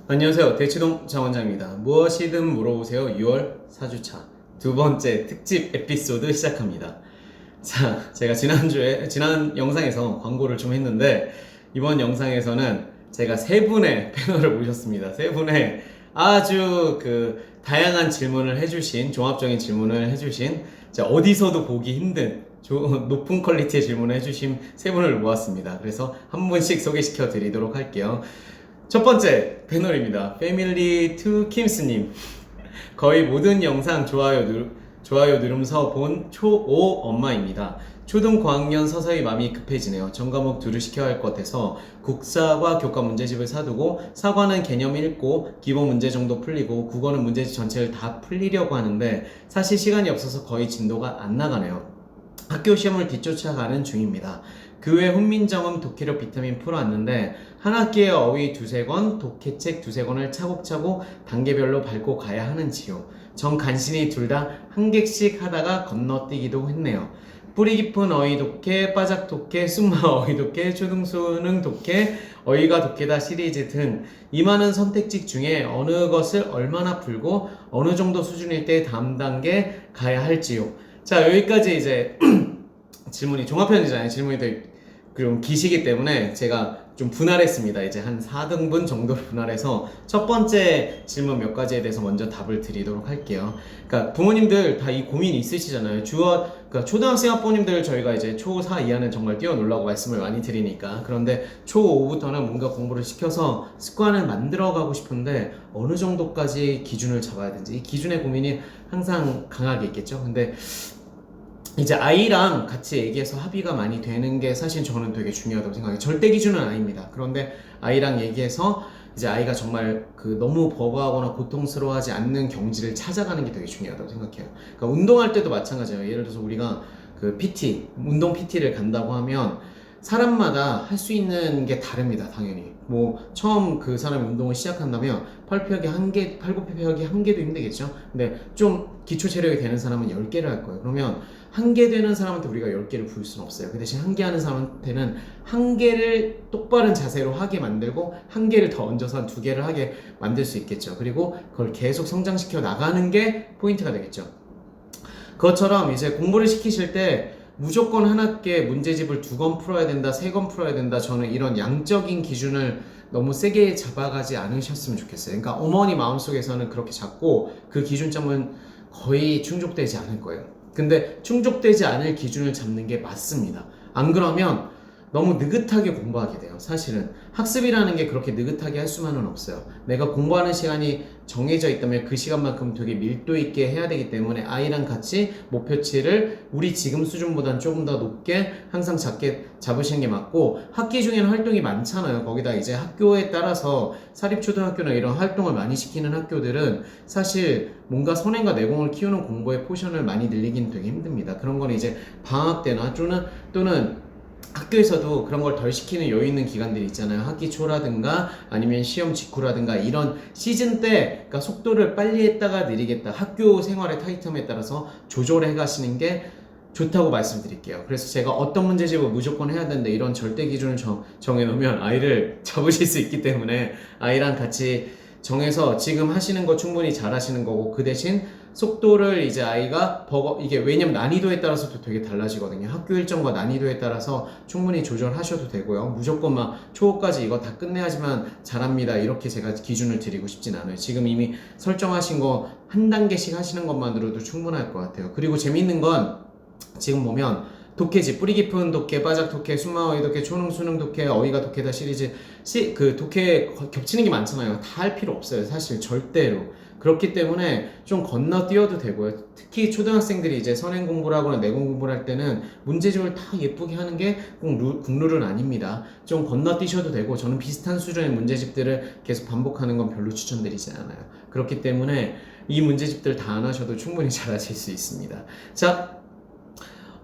안녕하세요. 대치동 장원장입니다. 무엇이든 물어보세요. 6월 4주차 두 번째 특집 에피소드 시작합니다. 자, 제가 지난 영상에서 광고를 좀 했는데, 이번 영상에서는 제가 세 분의 패널을 모셨습니다. 세 분의 아주 다양한 질문을 해주신, 종합적인 질문을 해주신, 어디서도 보기 힘든 높은 퀄리티의 질문을 해주신 세 분을 모았습니다. 그래서 한 분씩 소개시켜 드리도록 할게요. 첫 번째 패널입니다. 패밀리 투 킴스님. 거의 모든 영상 좋아요 누르면서 본 초5 엄마입니다. 초등 고학년 서서히 마음이 급해지네요. 전과목 두루 시켜야 할 것 같아서 국사과 교과 문제집을 사두고 사과는 개념 읽고 기본 문제 정도 풀리고 국어는 문제집 전체를 다 풀리려고 하는데 사실 시간이 없어서 거의 진도가 안 나가네요. 학교 시험을 뒤쫓아가는 중입니다. 그 외 훈민정음 독해력 비타민 풀어왔는데 한 학기에 어휘 두세 권, 독해책 두세 권을 차곡차곡 단계별로 밟고 가야 하는지요. 전 간신히 둘 다 한 개씩 하다가 건너뛰기도 했네요. 뿌리 깊은 어휘 독해, 빠작 독해, 숨마 어휘 독해, 초등수능 독해, 어휘가 독해다 시리즈 등 이 많은 선택직 중에 어느 것을 얼마나 풀고 어느 정도 수준일 때 다음 단계 가야 할지요. 자, 여기까지 이제 질문이 종합편이잖아요. 질문이 되게 좀 기시기 때문에 제가 좀 분할했습니다. 이제 한 4등분 정도로 분할해서 첫 번째 질문 몇 가지에 대해서 먼저 답을 드리도록 할게요. 그러니까 부모님들 다 이 고민이 있으시잖아요. 그러니까 초등학생 학부모님들 저희가 이제 초4 이하는 정말 뛰어놀라고 말씀을 많이 드리니까. 그런데 초5부터는 뭔가 공부를 시켜서 습관을 만들어가고 싶은데 어느 정도까지 기준을 잡아야 되는지, 이 기준의 고민이 항상 강하게 있겠죠. 근데 이제 아이랑 같이 얘기해서 합의가 많이 되는 게 사실 저는 되게 중요하다고 생각해요. 절대 기준은 아닙니다. 그런데 아이랑 얘기해서 이제 아이가 정말 너무 버거워하거나 고통스러워하지 않는 경지를 찾아가는 게 되게 중요하다고 생각해요. 그러니까 운동할 때도 마찬가지예요. 예를 들어서 우리가 PT, 운동 PT를 간다고 하면 사람마다 할 수 있는 게 다릅니다. 당연히. 뭐 처음 그 사람이 운동을 시작한다면 팔굽혀펴기 한 개, 팔굽혀펴기 한 개도 힘들겠죠. 근데 좀 기초 체력이 되는 사람은 10개를 할 거예요. 그러면 한 개 되는 사람한테 우리가 10개를 부을 수는 없어요. 그 대신 한 개 하는 사람한테는 한 개를 똑바른 자세로 하게 만들고 한 개를 더 얹어서 한 2개를 하게 만들 수 있겠죠. 그리고 그걸 계속 성장시켜 나가는 게 포인트가 되겠죠. 그것처럼 이제 공부를 시키실 때 무조건 한 학기에 문제집을 2권 풀어야 된다, 3권 풀어야 된다. 저는 이런 양적인 기준을 너무 세게 잡아가지 않으셨으면 좋겠어요. 그러니까 어머니 마음속에서는 그렇게 잡고 그 기준점은 거의 충족되지 않을 거예요. 근데 충족되지 않을 기준을 잡는 게 맞습니다. 안 그러면 너무 느긋하게 공부하게 돼요. 사실은 학습이라는 게 그렇게 느긋하게 할 수만은 없어요. 내가 공부하는 시간이 정해져 있다면 그 시간만큼 되게 밀도 있게 해야 되기 때문에 아이랑 같이 목표치를 우리 지금 수준보다는 조금 더 높게 항상 잡으시는 게 맞고, 학기 중에는 활동이 많잖아요. 거기다 이제 학교에 따라서 사립초등학교나 이런 활동을 많이 시키는 학교들은 사실 뭔가 선행과 내공을 키우는 공부의 포션을 많이 늘리기는 되게 힘듭니다. 그런 건 이제 방학 때나 또는 학교에서도 그런 걸 덜 시키는 여유 있는 기간들이 있잖아요. 학기 초라든가 아니면 시험 직후라든가 이런 시즌 때, 그러니까 속도를 빨리 했다가 느리겠다, 학교 생활의 타이텀에 따라서 조절해 가시는 게 좋다고 말씀드릴게요. 그래서 제가 어떤 문제집을 무조건 해야 되는데 이런 절대 기준을 정해놓으면 아이를 잡으실 수 있기 때문에 아이랑 같이 정해서 지금 하시는 거 충분히 잘 하시는 거고, 그 대신 속도를 이제 아이가 이게 왜냐면 난이도에 따라서도 되게 달라지거든요. 학교 일정과 난이도에 따라서 충분히 조절하셔도 되고요. 무조건 막 초까지 이거 다 끝내야지만 잘합니다, 이렇게 제가 기준을 드리고 싶진 않아요. 지금 이미 설정하신 거 한 단계씩 하시는 것만으로도 충분할 것 같아요. 그리고 재밌는 건 지금 보면 독해지, 뿌리 깊은 독해, 빠작 독해, 숨마어휘 독해, 초능 수능 독해, 어휘가 독해다 시리즈, 독해 겹치는 게 많잖아요. 다 할 필요 없어요. 사실 절대로. 그렇기 때문에 좀 건너뛰어도 되고요. 특히 초등학생들이 이제 선행 공부를 하거나 내공 공부를 할 때는 문제집을 다 예쁘게 하는 게 꼭 국룰은 아닙니다. 좀 건너뛰셔도 되고, 저는 비슷한 수준의 문제집들을 계속 반복하는 건 별로 추천드리지 않아요. 그렇기 때문에 이 문제집들 다 안 하셔도 충분히 잘하실 수 있습니다. 자,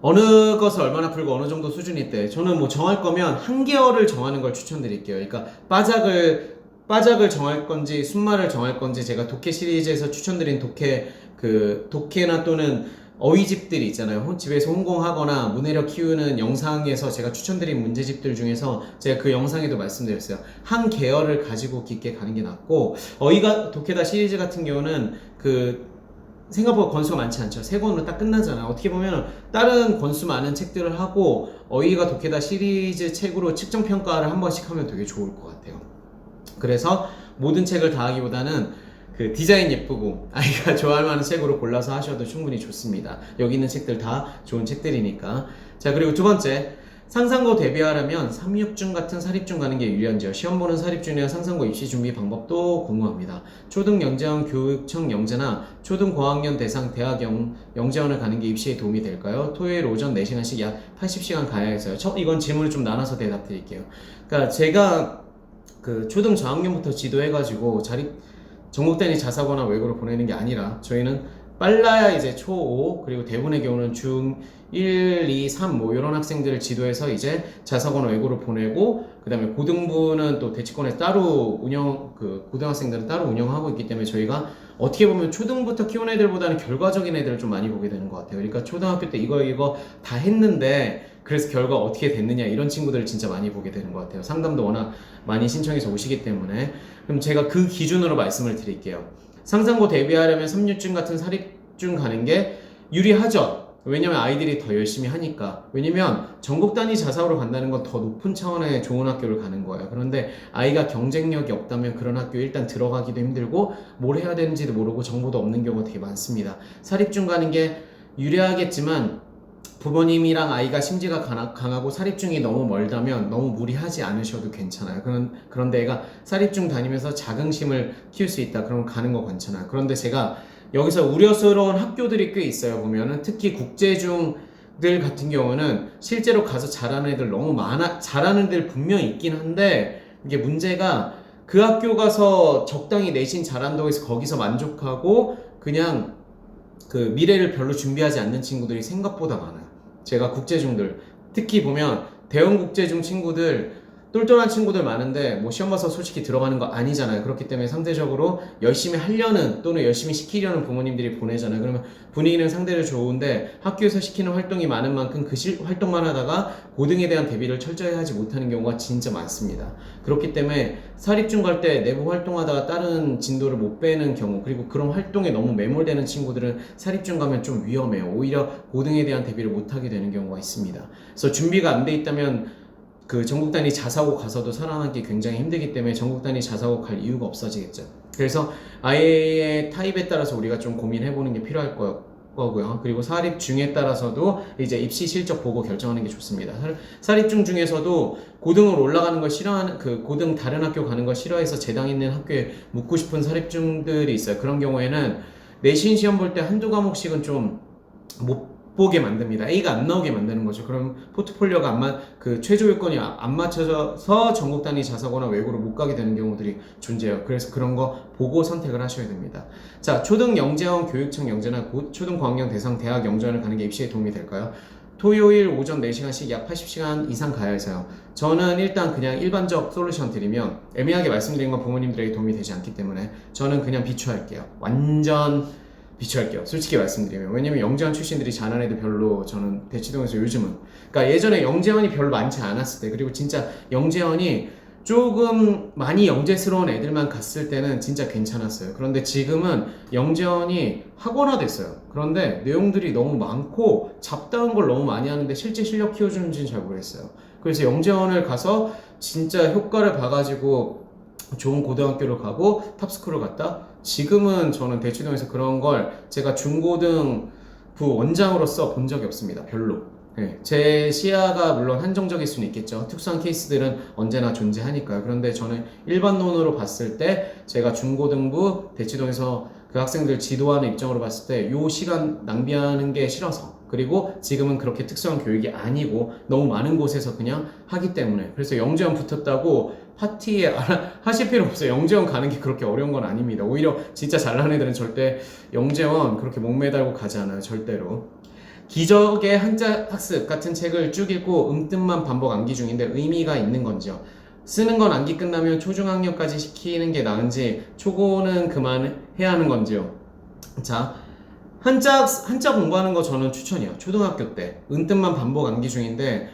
어느 것을 얼마나 풀고 어느 정도 수준일 때, 저는 뭐 정할 거면 한 개월을 정하는 걸 추천드릴게요. 그러니까 빠작을 정할 건지 순말을 정할 건지, 제가 독해 시리즈에서 추천드린 독해나 또는 어휘집들이 있잖아요. 집에서 혼공하거나 문해력 키우는 영상에서 제가 추천드린 문제집들 중에서 제가 그 영상에도 말씀드렸어요. 한 계열을 가지고 깊게 가는 게 낫고, 어휘가 독해다 시리즈 같은 경우는 생각보다 권수가 많지 않죠. 3권으로 딱 끝나잖아요. 어떻게 보면 다른 권수 많은 책들을 하고 어휘가 독해다 시리즈 책으로 측정평가를 한 번씩 하면 되게 좋을 것 같아요. 그래서 모든 책을 다 하기보다는 디자인 예쁘고 아이가 좋아할 만한 책으로 골라서 하셔도 충분히 좋습니다. 여기 있는 책들 다 좋은 책들이니까. 자, 그리고 두 번째, 상상고 대비하려면 3,6중 같은 사립중 가는 게 유리한지요? 시험 보는 사립중이나 상상고 입시 준비 방법도 궁금합니다. 초등 영재원 교육청 영재나 초등 고학년 대상 대학 영재원을 가는 게 입시에 도움이 될까요? 토요일 오전 4시간씩 약 80시간 가야 해서요. 이건 질문을 좀 나눠서 대답 드릴게요. 그러니까 제가 초등 저학년부터 지도해가지고 전국단위 자사고나 외고를 보내는 게 아니라, 저희는 빨라야 이제 초5, 그리고 대부분의 경우는 중1, 2, 3 뭐 이런 학생들을 지도해서 이제 자사고나 외고를 보내고, 그 다음에 고등부는 또 대치권에서 따로 고등학생들은 따로 운영하고 있기 때문에 저희가 어떻게 보면 초등부터 키운 애들보다는 결과적인 애들을 좀 많이 보게 되는 것 같아요. 그러니까 초등학교 때 이거 다 했는데 그래서 결과 어떻게 됐느냐, 이런 친구들을 진짜 많이 보게 되는 것 같아요. 상담도 워낙 많이 신청해서 오시기 때문에. 그럼 제가 그 기준으로 말씀을 드릴게요. 상상고 대비하려면 3,6중 같은 사립중 가는 게 유리하죠. 왜냐면 아이들이 더 열심히 하니까. 왜냐면 전국 단위 자사고로 간다는 건 더 높은 차원의 좋은 학교를 가는 거예요. 그런데 아이가 경쟁력이 없다면 그런 학교에 일단 들어가기도 힘들고 뭘 해야 되는지도 모르고 정보도 없는 경우가 되게 많습니다. 사립중 가는 게 유리하겠지만 부모님이랑 아이가 심지가 강하고 사립중이 너무 멀다면 너무 무리하지 않으셔도 괜찮아요. 그런데 애가 사립중 다니면서 자긍심을 키울 수 있다, 그러면 가는 거 괜찮아요. 그런데 제가 여기서 우려스러운 학교들이 꽤 있어요. 보면은 특히 국제중들 같은 경우는 실제로 가서 잘하는 애들 너무 잘하는 애들 분명히 있긴 한데, 이게 문제가 그 학교 가서 적당히 내신 잘한다고 해서 거기서 만족하고 그냥 미래를 별로 준비하지 않는 친구들이 생각보다 많아요. 제가 국제중들, 특히 보면 대형 국제중 친구들, 똘똘한 친구들 많은데 뭐 시험 봐서 솔직히 들어가는 거 아니잖아요. 그렇기 때문에 상대적으로 열심히 하려는 또는 열심히 시키려는 부모님들이 보내잖아요. 그러면 분위기는 상대로 좋은데 학교에서 시키는 활동이 많은 만큼 활동만 하다가 고등에 대한 대비를 철저히 하지 못하는 경우가 진짜 많습니다. 그렇기 때문에 사립중 갈 때 내부 활동하다가 다른 진도를 못 빼는 경우, 그리고 그런 활동에 너무 매몰되는 친구들은 사립중 가면 좀 위험해요. 오히려 고등에 대한 대비를 못하게 되는 경우가 있습니다. 그래서 준비가 안 돼 있다면 전국 단위 자사고 가서도 살아남기 굉장히 힘들기 때문에 전국 단위 자사고 갈 이유가 없어지겠죠. 그래서 아이의 타입에 따라서 우리가 좀 고민해보는 게 필요할 거고요. 그리고 사립중에 따라서도 이제 입시 실적 보고 결정하는 게 좋습니다. 사립중 중에서도 고등으로 올라가는 걸 싫어하는, 고등 다른 학교 가는 걸 싫어해서 재당 있는 학교에 묻고 싶은 사립중들이 있어요. 그런 경우에는 내신 시험 볼 때 한두 과목씩은 좀 못 보게 만듭니다. A가 안 나오게 만드는 거죠. 그럼 포트폴리오가 최저 요건이 안 맞춰져서 전국 단위 자사고나 외고로 못 가게 되는 경우들이 존재해요. 그래서 그런 거 보고 선택을 하셔야 됩니다. 자, 초등 영재원 교육청 영재나 초등 고학년 대상 대학 영재원을 가는 게 입시에 도움이 될까요? 토요일 오전 4시간씩 약 80시간 이상 가야 해서요. 저는 일단 그냥 일반적 솔루션 드리면, 애매하게 말씀드린 건 부모님들에게 도움이 되지 않기 때문에 저는 그냥 비추할게요. 완전 비추할게요. 솔직히 말씀드리면. 왜냐면 영재원 출신들이 잘하는 애들 별로, 저는 대치동에서 요즘은, 그러니까 예전에 영재원이 별로 많지 않았을 때, 그리고 진짜 영재원이 조금 많이 영재스러운 애들만 갔을 때는 진짜 괜찮았어요. 그런데 지금은 영재원이 학원화 됐어요. 그런데 내용들이 너무 많고 잡다한 걸 너무 많이 하는데 실제 실력 키워주는지는 잘 모르겠어요. 그래서 영재원을 가서 진짜 효과를 봐가지고 좋은 고등학교를 가고 탑스쿨을 갔다? 지금은 저는 대치동에서 그런 걸 제가 중고등부 원장으로서 본 적이 없습니다. 별로. 네, 제 시야가 물론 한정적일 수는 있겠죠. 특수한 케이스들은 언제나 존재하니까요. 그런데 저는 일반론으로 봤을 때 제가 중고등부 대치동에서 그 학생들 지도하는 입장으로 봤을 때 요 시간 낭비하는 게 싫어서, 그리고 지금은 그렇게 특수한 교육이 아니고 너무 많은 곳에서 그냥 하기 때문에, 그래서 영재원 붙었다고 파티에 하실 필요 없어요. 영재원 가는 게 그렇게 어려운 건 아닙니다. 오히려 진짜 잘나는 애들은 절대 영재원 그렇게 목매달고 가지 않아요. 절대로. 기적의 한자 학습 같은 책을 쭉 읽고 음뜻만 반복 암기 중인데 의미가 있는 건지요? 쓰는 건 암기 끝나면 초중학년까지 시키는 게 나은지 초고는 그만해야 하는 건지요? 자, 한자 공부하는 거 저는 추천이요. 초등학교 때 은뜻만 반복 암기 중인데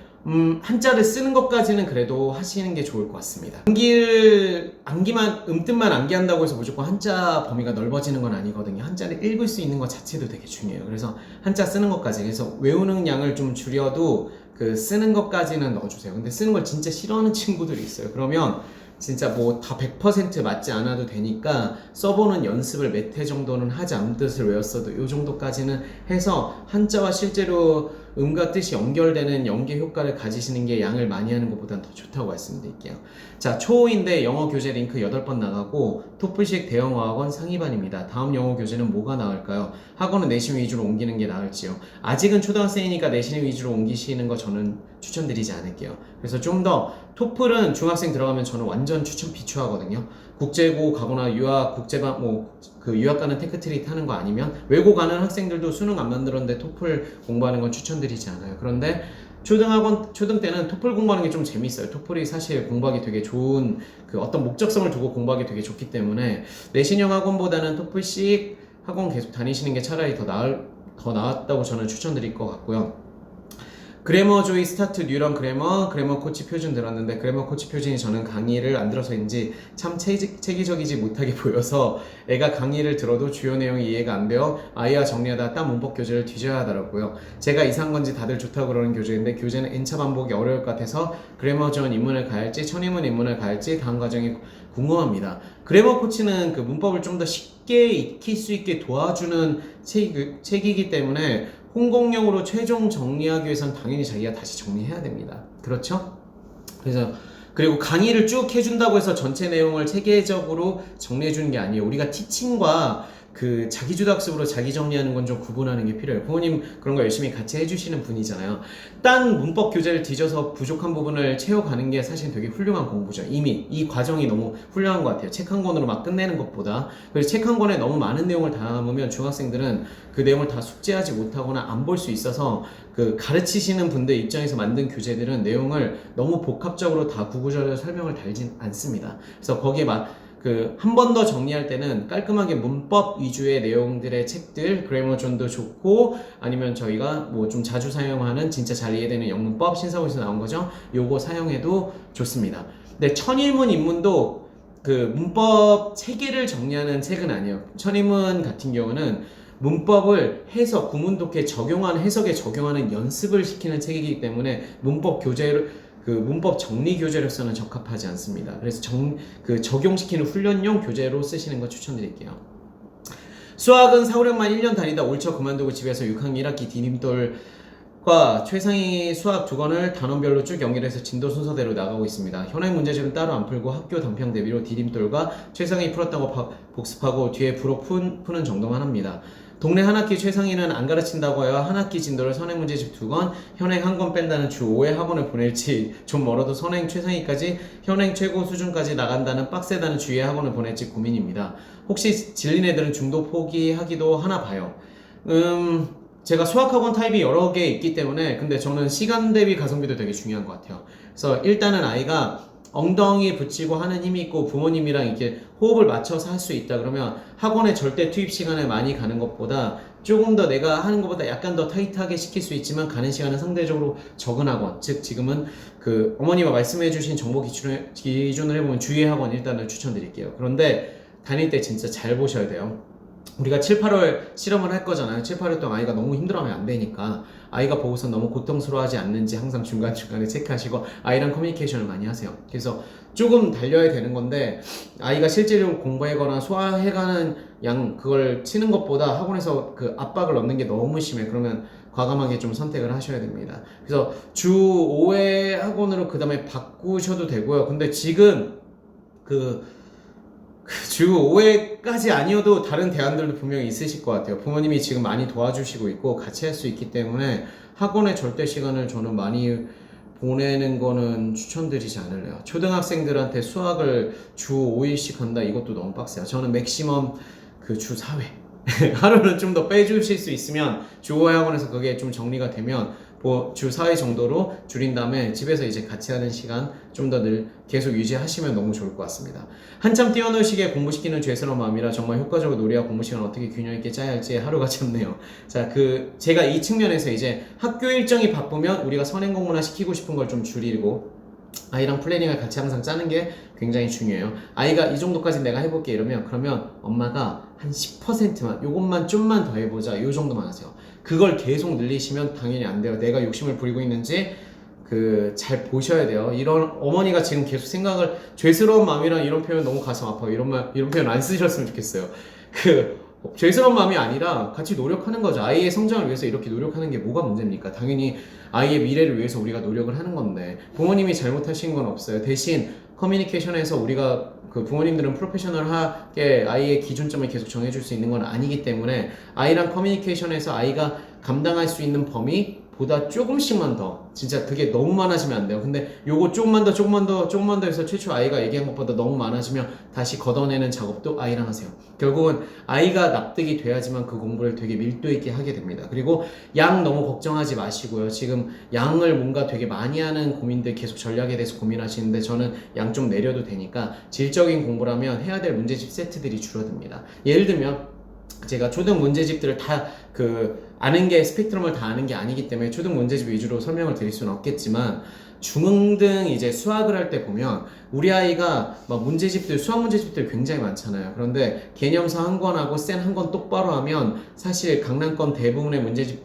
한자를 쓰는 것까지는 그래도 하시는 게 좋을 것 같습니다. 음뜻만 암기한다고 해서 무조건 한자 범위가 넓어지는 건 아니거든요. 한자를 읽을 수 있는 것 자체도 되게 중요해요. 그래서 한자 쓰는 것까지, 그래서 외우는 양을 좀 줄여도 그 쓰는 것까지는 넣어주세요. 근데 쓰는 걸 진짜 싫어하는 친구들이 있어요. 그러면 진짜 뭐 다 100% 맞지 않아도 되니까 써보는 연습을 몇 회 정도는 하지, 암뜻을 외웠어도 이 정도까지는 해서 한자와 실제로 음과 뜻이 연결되는 연계 효과를 가지시는 게 양을 많이 하는 것보다는 더 좋다고 말씀드릴게요. 자, 초5인데 영어 교재 링크 8번 나가고 토플식 대형어학원 상위반입니다. 다음 영어 교재는 뭐가 나을까요? 학원은 내신 위주로 옮기는 게 나을지요? 아직은 초등학생이니까 내신 위주로 옮기시는 거 저는 추천드리지 않을게요. 그래서 좀 더 토플은 중학생 들어가면 저는 완전 추천 비추하거든요. 국제고 가거나 유학, 국제반, 유학 가는 테크트리 타는 거 아니면 외고 가는 학생들도 수능 안 만들었는데 토플 공부하는 건 추천드리지 않아요. 그런데 초등 때는 토플 공부하는 게 좀 재밌어요. 토플이 사실 공부하기 되게 좋은, 그 어떤 목적성을 두고 공부하기 되게 좋기 때문에 내신형 학원보다는 토플식 학원 계속 다니시는 게 차라리 더 나았다고 저는 추천드릴 것 같고요. 그래머 조이 스타트 뉴런 그래머 코치 표준 들었는데 그래머 코치 표준이 저는 강의를 안 들어서인지 참 체계적이지 못하게 보여서 애가 강의를 들어도 주요 내용이 이해가 안 되어 아이와 정리하다 딴 문법 교재를 뒤져야 하더라고요. 제가 이상한 건지 다들 좋다고 그러는 교재인데 교재는 N차 반복이 어려울 것 같아서 그래머 전 입문을 가할지 천입문 입문을 가할지 다음 과정이 궁금합니다. 그래머 코치는 그 문법을 좀 더 쉽게 익힐 수 있게 도와주는 책이기 때문에 홍콩용으로 최종 정리하기 위해선 당연히 자기가 다시 정리해야 됩니다. 그렇죠? 그리고 강의를 쭉 해준다고 해서 전체 내용을 체계적으로 정리해주는 게 아니에요. 우리가 티칭과 그 자기주도학습으로 자기 정리하는 건 좀 구분하는 게 필요해요. 부모님 그런 거 열심히 같이 해주시는 분이잖아요. 딴 문법 교재를 뒤져서 부족한 부분을 채워가는 게 사실 되게 훌륭한 공부죠. 이미 이 과정이 너무 훌륭한 것 같아요. 책 한 권으로 막 끝내는 것보다. 그래서 책 한 권에 너무 많은 내용을 담으면 중학생들은 그 내용을 다 숙지하지 못하거나 안 볼 수 있어서 그 가르치시는 분들 입장에서 만든 교재들은 내용을 너무 복합적으로 다 구구절절 설명을 달진 않습니다. 그래서 거기에 한 번 더 정리할 때는 깔끔하게 문법 위주의 내용들의 책들, 그래머존도 좋고, 아니면 저희가 뭐 좀 자주 사용하는 진짜 잘 이해되는 영문법, 신사고에서 나온 거죠. 요거 사용해도 좋습니다. 근데 천일문 입문도 그 문법 체계를 정리하는 책은 아니에요. 천일문 같은 경우는 문법을 해석, 구문독해 해석에 적용하는 연습을 시키는 책이기 때문에 문법 정리 교재로서는 적합하지 않습니다. 그래서 적용시키는 훈련용 교재로 쓰시는 거 추천드릴게요. 수학은 4, 5년만 1년 다니다 올처 그만두고 집에서 6학년 1학기 디딤돌과 최상위 수학 2권을 단원별로 쭉 연결해서 진도 순서대로 나가고 있습니다. 현행 문제집은 따로 안 풀고 학교 단평 대비로 디딤돌과 최상위 풀었다고 복습하고 뒤에 부록 푸는 정도만 합니다. 동네 한 학기 최상위는 안 가르친다고 하여 한 학기 진도를 선행 문제집 2권, 현행 1권 뺀다는 주 5회 학원을 보낼지, 좀 멀어도 선행 최상위까지 현행 최고 수준까지 나간다는 빡세다는 주의 학원을 보낼지 고민입니다. 혹시 질린 애들은 중도 포기하기도 하나 봐요. 제가 수학학원 타입이 여러 개 있기 때문에, 근데 저는 시간 대비 가성비도 되게 중요한 것 같아요. 그래서 일단은 아이가 엉덩이에 붙이고 하는 힘이 있고 부모님이랑 이렇게 호흡을 맞춰서 할 수 있다 그러면 학원에 절대 투입 시간을 많이 가는 것보다 조금 더 내가 하는 것보다 약간 더 타이트하게 시킬 수 있지만 가는 시간은 상대적으로 적은 학원, 즉 지금은 그 어머니가 말씀해 주신 정보 기준을 해보면 주의 학원 일단은 추천드릴게요. 그런데 다닐 때 진짜 잘 보셔야 돼요. 우리가 7, 8월 실험을 할 거잖아요. 7, 8월 동안 아이가 너무 힘들어하면 안 되니까 아이가 보고서 너무 고통스러워하지 않는지 항상 중간중간에 체크하시고 아이랑 커뮤니케이션을 많이 하세요. 그래서 조금 달려야 되는 건데 아이가 실제로 공부하거나 소화해가는 그걸 치는 것보다 학원에서 그 압박을 넣는 게 너무 심해. 그러면 과감하게 좀 선택을 하셔야 됩니다. 그래서 주 5회 학원으로 그 다음에 바꾸셔도 되고요. 근데 지금 주 5회까지 아니어도 다른 대안들도 분명히 있으실 것 같아요. 부모님이 지금 많이 도와주시고 있고 같이 할 수 있기 때문에 학원의 절대 시간을 저는 많이 보내는 거는 추천드리지 않을래요. 초등학생들한테 수학을 주 5일씩 한다 이것도 너무 빡세요. 저는 맥시멈 주 4회 하루는 좀 더 빼주실 수 있으면 주 5회 학원에서 그게 좀 정리가 되면 주 4회 정도로 줄인 다음에 집에서 이제 같이 하는 시간 좀 더 늘 계속 유지하시면 너무 좋을 것 같습니다. 한참 뛰어놀 시기에 공부시키는 죄스러운 마음이라 정말 효과적으로 놀이와 공부 시간을 어떻게 균형 있게 짜야 할지 하루가 참네요. 자, 제가 이 측면에서 이제 학교 일정이 바쁘면 우리가 선행 공부나 시키고 싶은 걸 좀 줄이고 아이랑 플래닝을 같이 항상 짜는 게 굉장히 중요해요. 아이가 이 정도까지 내가 해볼게 이러면 그러면 엄마가 한 10%만 요것만 좀만 더 해보자 요 정도만 하세요. 그걸 계속 늘리시면 당연히 안 돼요. 내가 욕심을 부리고 있는지 잘 보셔야 돼요. 이런 어머니가 지금 계속 생각을 죄스러운 마음이란 이런 표현 너무 가슴 아파요. 이런 표현 안 쓰셨으면 좋겠어요. 죄스러운 마음이 아니라 같이 노력하는 거죠. 아이의 성장을 위해서 이렇게 노력하는 게 뭐가 문제입니까? 당연히 아이의 미래를 위해서 우리가 노력을 하는 건데 부모님이 잘못하신 건 없어요. 대신 커뮤니케이션에서 우리가 부모님들은 프로페셔널하게 아이의 기준점을 계속 정해줄 수 있는 건 아니기 때문에 아이랑 커뮤니케이션에서 아이가 감당할 수 있는 범위 보다 조금씩만 더 진짜 그게 너무 많아지면 안 돼요. 근데 요거 조금만 더 해서 최초 아이가 얘기한 것보다 너무 많아지면 다시 걷어내는 작업도 아이랑 하세요. 결국은 아이가 납득이 돼야지만 그 공부를 되게 밀도 있게 하게 됩니다. 그리고 양 너무 걱정하지 마시고요. 지금 양을 뭔가 되게 많이 하는 고민들 계속 전략에 대해서 고민하시는데 저는 양 좀 내려도 되니까 질적인 공부라면 해야 될 문제집 세트들이 줄어듭니다. 예를 들면 제가 초등 문제집들을 다 아는 게 스펙트럼을 다 아는 게 아니기 때문에 초등 문제집 위주로 설명을 드릴 수는 없겠지만 중등 이제 수학을 할 때 보면 우리 아이가 막 수학 문제집들 굉장히 많잖아요. 그런데 개념서 한 권하고 센 한 권 똑바로 하면 사실 강남권 대부분의 문제집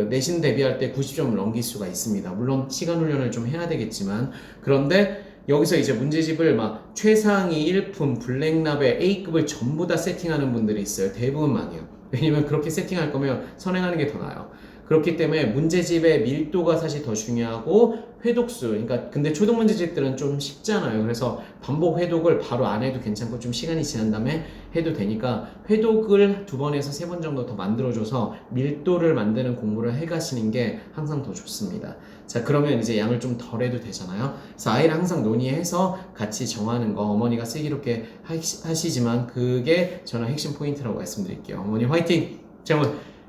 내신 대비할 때 90점을 넘길 수가 있습니다. 물론 시간 훈련을 좀 해야 되겠지만 그런데 여기서 이제 문제집을 막 최상위 1품, 블랙라벨, A급을 전부 다 세팅하는 분들이 있어요. 대부분 많이요. 왜냐면 그렇게 세팅할 거면 선행하는 게 더 나아요. 그렇기 때문에 문제집의 밀도가 사실 더 중요하고 회독수, 그러니까 근데 초등 문제집들은 좀 쉽잖아요. 그래서 반복 회독을 바로 안 해도 괜찮고 좀 시간이 지난 다음에 해도 되니까 회독을 2번에서 3번 정도 더 만들어줘서 밀도를 만드는 공부를 해가시는 게 항상 더 좋습니다. 자, 그러면 이제 양을 좀 덜 해도 되잖아요. 그래서 아이랑 항상 논의해서 같이 정하는 거 어머니가 슬기롭게 하시지만 그게 저는 핵심 포인트라고 말씀드릴게요. 어머니 화이팅!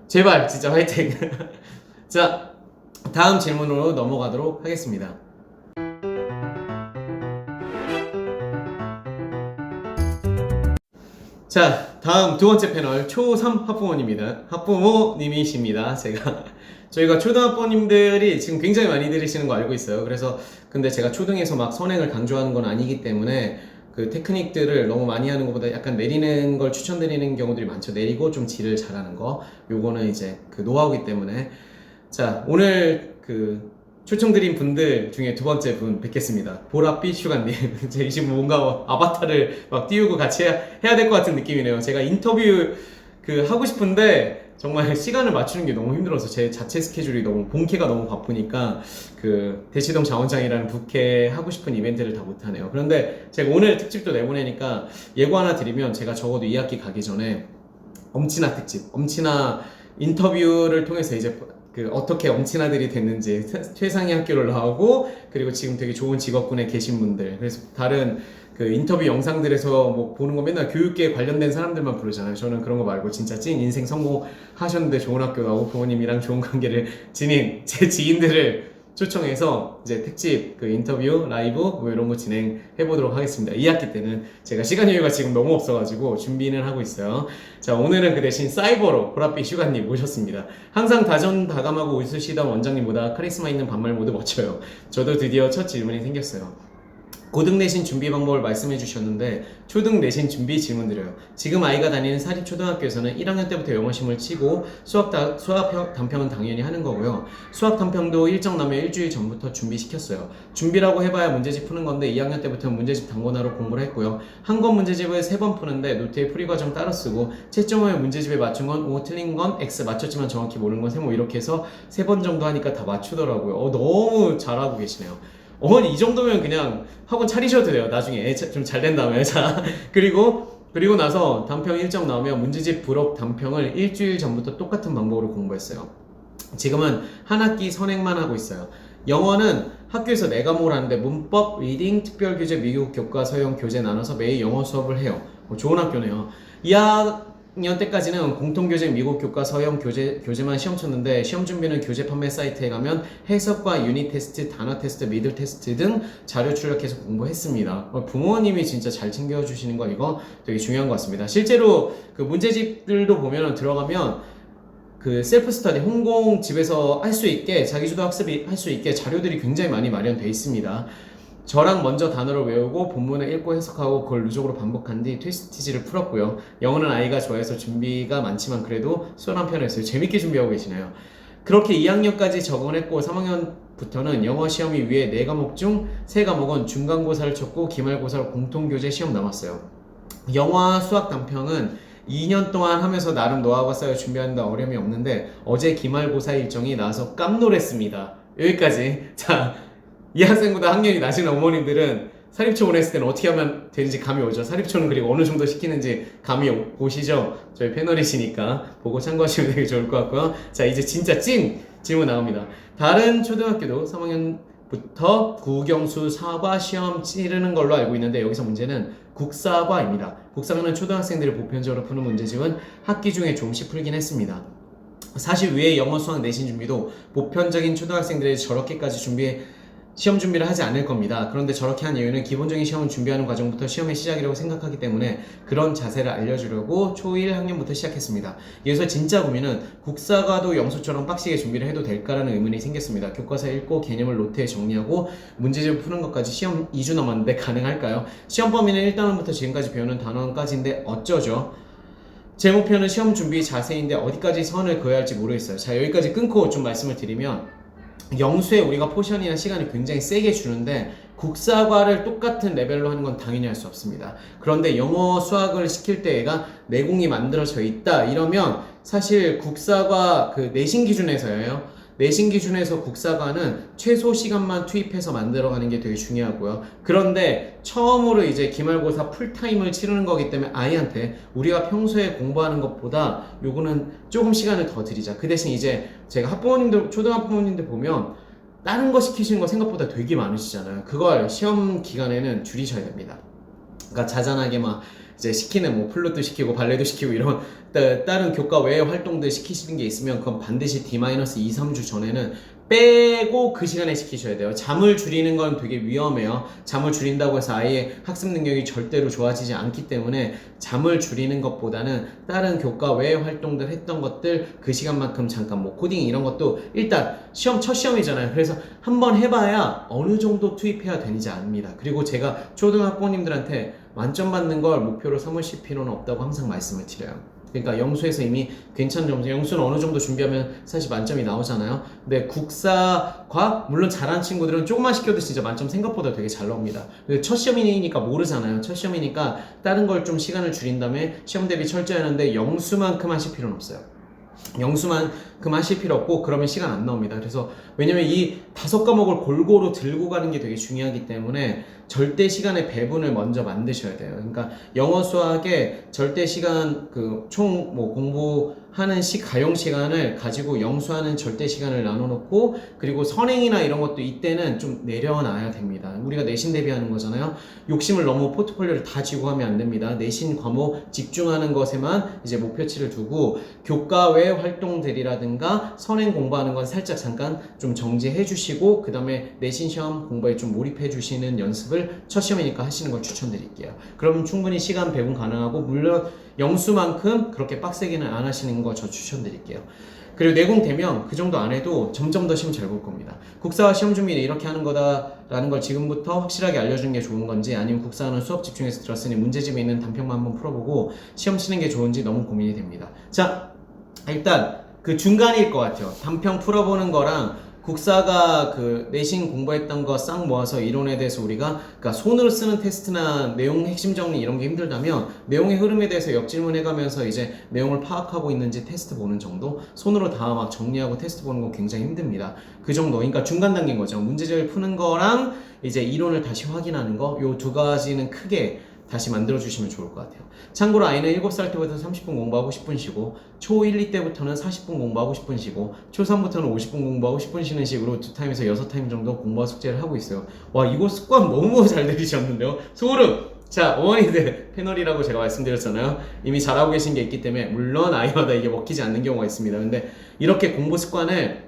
제발 진짜 화이팅! 자, 다음 질문으로 넘어가도록 하겠습니다. 자, 다음 두 번째 패널 초3 학부모님이십니다. 저희가 초등학부모님들이 지금 굉장히 많이 들으시는 거 알고 있어요. 그래서 근데 제가 초등에서 막 선행을 강조하는 건 아니기 때문에 테크닉들을 너무 많이 하는 것보다 약간 내리는 걸 추천드리는 경우들이 많죠. 내리고 좀 질을 잘하는 거. 요거는 이제 노하우기 때문에. 자, 오늘 초청드린 분들 중에 두 번째 분 뵙겠습니다. 보랏빛 슈가님. 제 지금 뭔가 아바타를 막 띄우고 같이 해야 될 것 같은 느낌이네요. 제가 인터뷰 하고 싶은데 정말 시간을 맞추는 게 너무 힘들어서 제 자체 스케줄이 본캐가 너무 바쁘니까 대치동 자원장이라는 부캐 하고 싶은 이벤트를 다 못하네요. 그런데 제가 오늘 특집도 내보내니까 예고 하나 드리면 제가 적어도 2학기 가기 전에 엄친아 특집, 엄친아 인터뷰를 통해서 이제 어떻게 엄친아들이 됐는지 최상위 학교를 나오고 그리고 지금 되게 좋은 직업군에 계신 분들 그래서 다른 인터뷰 영상들에서 뭐 보는 거 맨날 교육계 관련된 사람들만 부르잖아요. 저는 그런 거 말고 진짜 찐 인생 성공하셨는데 좋은 학교 나오고 부모님이랑 좋은 관계를 지닌 제 지인들을 초청해서 이제 특집 인터뷰, 라이브 뭐 이런 거 진행해 보도록 하겠습니다. 2학기 때는 제가 시간 여유가 지금 너무 없어가지고 준비는 하고 있어요. 자, 오늘은 그 대신 사이버로 보랏빛 슈가님 모셨습니다. 항상 다정다감하고 웃으시던 원장님보다 카리스마 있는 반말 모두 멋져요. 저도 드디어 첫 질문이 생겼어요. 고등 내신 준비 방법을 말씀해 주셨는데 초등 내신 준비 질문 드려요. 지금 아이가 다니는 사립초등학교에서는 1학년 때부터 영어시험을 치고 수학 단평은 당연히 하는 거고요. 수학 단평도 일정 남은 일주일 전부터 준비시켰어요. 준비라고 해봐야 문제집 푸는 건데 2학년 때부터는 문제집 단권화로 공부를 했고요. 한 권 문제집을 3번 푸는데 노트에 풀이 과정 따로 쓰고 채점호의 문제집에 맞춘 건 O, 틀린 건 X, 맞췄지만 정확히 모르는 건 세모 이렇게 해서 3번 정도 하니까 다 맞추더라고요. 너무 잘하고 계시네요. 어머니 이 정도면 그냥 학원 차리셔도 돼요. 나중에 좀 잘 된 다음에. 자, 그리고 나서 단평 일정 나오면 문제집 부록 단평을 일주일 전부터 똑같은 방법으로 공부했어요. 지금은 한 학기 선행만 하고 있어요. 영어는 학교에서 4과목을 하는데 문법, 리딩, 특별교재, 미국 교과, 서영 교재 나눠서 매일 영어 수업을 해요. 좋은 학교네요. 2학년 때까지는 공통교재 미국 교과 서형 교재만 시험 쳤는데 시험 준비는 교재 판매 사이트에 가면 해석과 유닛 테스트, 단어 테스트, 미들 테스트 등 자료 출력해서 공부했습니다. 부모님이 진짜 잘 챙겨주시는 거 이거 되게 중요한 것 같습니다. 실제로 그 문제집들도 보면 들어가면 그 셀프 스터디, 홍공 집에서 할 수 있게 자기주도 학습이 할 수 있게 자료들이 굉장히 많이 마련되어 있습니다. 저랑 먼저 단어를 외우고 본문을 읽고 해석하고 그걸 누적으로 반복한 뒤 트위스티지를 풀었고요. 영어는 아이가 좋아해서 준비가 많지만 그래도 수월한 편이었어요. 재밌게 준비하고 계시네요. 그렇게 2학년까지 적응을 했고 3학년부터는 영어 시험이 위에 4과목 중 3과목은 중간고사를 쳤고 기말고사로 공통교재 시험 남았어요. 영어와 수학 단평은 2년 동안 하면서 나름 노하우가 쌓여 준비하는데 어려움이 없는데 어제 기말고사 일정이 나와서 깜놀했습니다. 여기까지. 자, 이 학생보다 학년이 낮은 어머님들은 사립초를 했을 때는 어떻게 하면 되는지 감이 오죠. 사립초는 그리고 어느 정도 시키는지 감이 오시죠. 저희 패널이시니까 보고 참고하시면 되게 좋을 것 같고요. 자, 이제 진짜 찐 질문 나옵니다. 다른 초등학교도 3학년부터 국영수 사과 시험 치르는 걸로 알고 있는데 여기서 문제는 국사과입니다. 국사과는 초등학생들이 보편적으로 푸는 문제집은 학기 중에 조금씩 풀긴 했습니다. 사실 위에 영어, 수학, 내신 준비도 보편적인 초등학생들이 저렇게까지 시험 준비를 하지 않을 겁니다. 그런데 저렇게 한 이유는 기본적인 시험을 준비하는 과정부터 시험의 시작이라고 생각하기 때문에 그런 자세를 알려주려고 초1 학년부터 시작했습니다. 여기서 진짜 고민은 국사과도 영수처럼 빡시게 준비를 해도 될까라는 의문이 생겼습니다. 교과서 읽고 개념을 노트에 정리하고 문제집을 푸는 것까지 시험 2주 남았는데 가능할까요? 시험 범위는 1단원부터 지금까지 배우는 단원까지인데 어쩌죠? 제 목표는 시험 준비 자세인데 어디까지 선을 그어야 할지 모르겠어요. 자, 여기까지 끊고 좀 말씀을 드리면 영수에 우리가 포션이나 시간을 굉장히 세게 주는데 국사과를 똑같은 레벨로 하는 건 당연히 할 수 없습니다. 그런데 영어, 수학을 시킬 때 얘가 내공이 만들어져 있다 이러면 사실 국사과 그 내신 기준에서예요. 내신 기준에서 국사과는 최소 시간만 투입해서 만들어가는 게 되게 중요하고요. 그런데 처음으로 이제 기말고사 풀타임을 치르는 거기 때문에 아이한테 우리가 평소에 공부하는 것보다 요거는 조금 시간을 더 드리자. 그 대신 이제 제가 학부모님들, 초등학부모님들 보면 다른 거 시키시는 거 생각보다 되게 많으시잖아요. 그걸 시험 기간에는 줄이셔야 됩니다. 그러니까 자잘하게 막 이제 시키는 뭐 플룻도 시키고 발레도 시키고 이런 다른 교과 외의 활동들 시키시는 게 있으면 그건 반드시 D-2, 3주 전에는 빼고 그 시간에 시키셔야 돼요. 잠을 줄이는 건 되게 위험해요. 잠을 줄인다고 해서 아이의 학습 능력이 절대로 좋아지지 않기 때문에 잠을 줄이는 것보다는 다른 교과 외의 활동들 했던 것들 그 시간만큼 잠깐 뭐 코딩 이런 것도 일단 첫 시험이잖아요. 그래서 한번 해봐야 어느 정도 투입해야 되는지 압니다. 그리고 제가 초등학부모님들한테 만점 받는 걸 목표로 삼으실 필요는 없다고 항상 말씀을 드려요. 그러니까 영수에서 이미 괜찮은 점수, 영수는 어느 정도 준비하면 사실 만점이 나오잖아요. 근데 국사과 물론 잘하는 친구들은 조금만 시켜도 진짜 만점 생각보다 되게 잘 나옵니다. 첫 시험이니까 모르잖아요. 첫 시험이니까 다른 걸 좀 시간을 줄인 다음에 시험 대비 철저히 하는데 영수만큼 하실 필요는 없어요. 영수만큼 하실 필요 없고 그러면 시간 안 나옵니다. 그래서 왜냐면 이 5과목을 골고루 들고 가는 게 되게 중요하기 때문에 절대 시간의 배분을 먼저 만드셔야 돼요. 그러니까 영어 수학의 절대 시간 그 총 뭐 공부하는 가용 시간을 가지고 영수하는 절대 시간을 나눠놓고 그리고 선행이나 이런 것도 이때는 좀 내려놔야 됩니다. 우리가 내신 대비하는 거잖아요. 욕심을 너무 포트폴리오를 다 쥐고 하면 안 됩니다. 내신 과목 집중하는 것에만 이제 목표치를 두고 교과 외 활동들이라든가 선행 공부하는 건 살짝 잠깐 좀 정지해 주시고 그 다음에 내신 시험 공부에 좀 몰입해 주시는 연습을 첫 시험이니까 하시는 걸 추천드릴게요. 그럼 충분히 시간 배분 가능하고 물론 영수만큼 그렇게 빡세게는 안 하시는 거 저 추천드릴게요. 그리고 내공되면 그 정도 안 해도 점점 더 시험 잘 볼 겁니다. 국사와 시험 준비는 이렇게 하는 거다라는 걸 지금부터 확실하게 알려주는 게 좋은 건지 아니면 국사는 수업 집중해서 들었으니 문제집에 있는 단평만 한번 풀어보고 시험 치는 게 좋은지 너무 고민이 됩니다. 자, 일단 그 중간일 것 같아요. 단평 풀어보는 거랑 국사가 그 내신 공부했던 거 싹 모아서 이론에 대해서 우리가 그러니까 손으로 쓰는 테스트나 내용 핵심 정리 이런 게 힘들다면 내용의 흐름에 대해서 역질문 해가면서 이제 내용을 파악하고 있는지 테스트 보는 정도, 손으로 다 막 정리하고 테스트 보는 거 굉장히 힘듭니다. 그 정도, 그러니까 중간 단계인 거죠. 문제집을 푸는 거랑 이제 이론을 다시 확인하는 거, 요 두 가지는 크게 다시 만들어주시면 좋을 것 같아요. 참고로 아이는 7살 때부터 30분 공부하고 10분 쉬고 초1, 2때부터는 40분 공부하고 10분 쉬고 초3부터는 50분 공부하고 10분 쉬는 식으로 2타임에서 6타임 정도 공부와 숙제를 하고 있어요. 와, 이거 습관 너무 잘 들이셨는데요? 소름! 자, 어머니들 패널이라고 제가 말씀드렸잖아요. 이미 잘하고 계신 게 있기 때문에 물론 아이마다 이게 먹히지 않는 경우가 있습니다. 근데 이렇게 공부 습관을